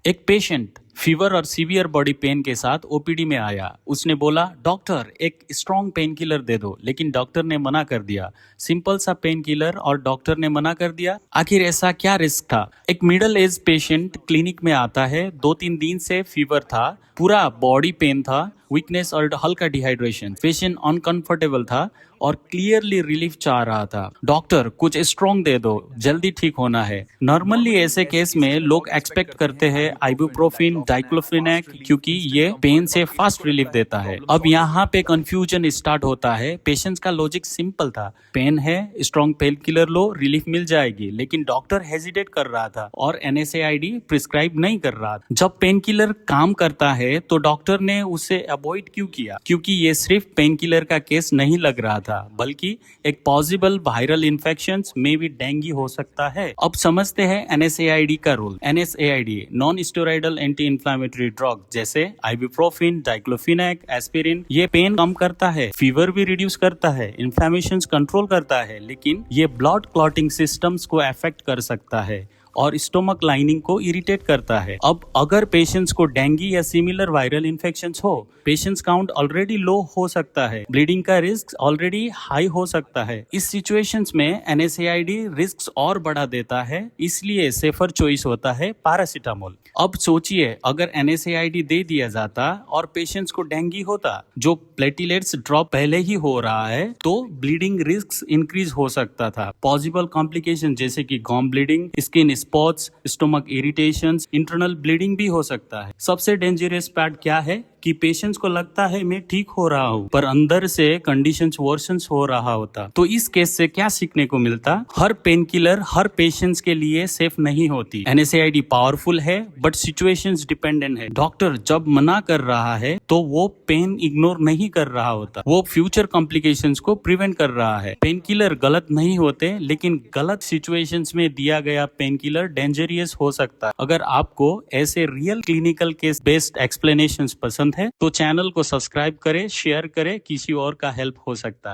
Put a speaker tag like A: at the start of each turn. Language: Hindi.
A: एक पेशेंट फीवर और सीवियर बॉडी पेन के साथ ओपीडी में आया। उसने बोला, डॉक्टर एक स्ट्रॉन्ग पेन किलर दे दो, लेकिन डॉक्टर ने मना कर दिया। सिंपल सा पेन किलर और डॉक्टर ने मना कर दिया। आखिर ऐसा क्या रिस्क था? एक मिडिल एज पेशेंट क्लिनिक में आता है। 2-3 दिन से फीवर था, पूरा बॉडी पेन था, वीकनेस और हल्का डिहाइड्रेशन। पेशेंट अनकंफर्टेबल था और क्लियरली रिलीफ चाह रहा था। डॉक्टर कुछ स्ट्रॉन्ग दे दो, जल्दी ठीक होना है। नॉर्मली ऐसे केस में लोग एक्सपेक्ट करते हैं आइबुप्रोफिन, डाइक्लोफिनेक, क्योंकि ये पेन से फास्ट रिलीफ देता है। अब यहाँ पे कंफ्यूजन स्टार्ट होता है। पेशेंट्स का लॉजिक सिंपल था, पेन है, स्ट्रॉन्ग पेन किलर लो, रिलीफ मिल जाएगी। लेकिन डॉक्टर हेजिटेट कर रहा था और NSAID प्रिस्क्राइब नहीं कर रहा था। जब पेन किलर काम करता है तो डॉक्टर ने उसे अवॉइड क्यों किया? क्योंकि ये सिर्फ पेन किलर का केस नहीं लग रहा था, बल्कि एक पॉसिबल वायरल इन्फेक्शन में भी डेंगू हो सकता है। अब समझते हैं NSAID का रोल। NSAID non steroidal anti inflammatory drug जैसे आइबुप्रोफिन, डाइक्लोफिनेक, एस्पिरिन, ये पेन कम करता है, फीवर भी रिड्यूस करता है, इन्फ्लेमेशन कंट्रोल करता है, लेकिन ये ब्लड क्लॉटिंग सिस्टम्स को अफेक्ट कर सकता है और स्टोमक लाइनिंग को इरिटेट करता है। अब अगर पेशेंट्स को डेंगू या सिमिलर वायरल इन्फेक्शंस हो, पेशेंट्स काउंट ऑलरेडी लो हो सकता है, ब्लीडिंग का रिस्क ऑलरेडी हाई हो सकता है। इस सिचुएशंस में NSAID रिस्क और बढ़ा देता है, इसलिए सेफर चॉइस होता है पैरासीटामोल। अब सोचिए, अगर NSAID दे दिया जाता और पेशेंट्स को डेंगू होता, जो प्लेटलेट्स ड्रॉप पहले ही हो रहा है, तो ब्लीडिंग रिस्क इंक्रीज हो सकता था। पॉसिबल कॉम्प्लिकेशन जैसे कि gum bleeding, skin spots, stomach irritations, internal bleeding भी हो सकता है। सबसे डेंजरस पार्ट क्या है कि पेशेंट्स को लगता है मैं ठीक हो रहा हूँ, पर अंदर से कंडीशंस वर्सन्स हो रहा होता। तो इस केस से क्या सीखने को मिलता? हर पेन किलर हर पेशेंट्स के लिए सेफ नहीं होती। NSAID पावरफुल है, बट सिचुएशंस डिपेंडेंट है। डॉक्टर जब मना कर रहा है तो वो पेन इग्नोर नहीं कर रहा होता, वो फ्यूचर कॉम्प्लिकेशंस को प्रिवेंट कर रहा है। पेन किलर गलत नहीं होते, लेकिन गलत सिचुएशंस में दिया गया पेन किलर डेंजरियस हो सकता है। अगर आपको ऐसे real clinical case based explanations पसंद है तो चैनल को सब्सक्राइब करें, शेयर करें, किसी और का हेल्प हो सकता है।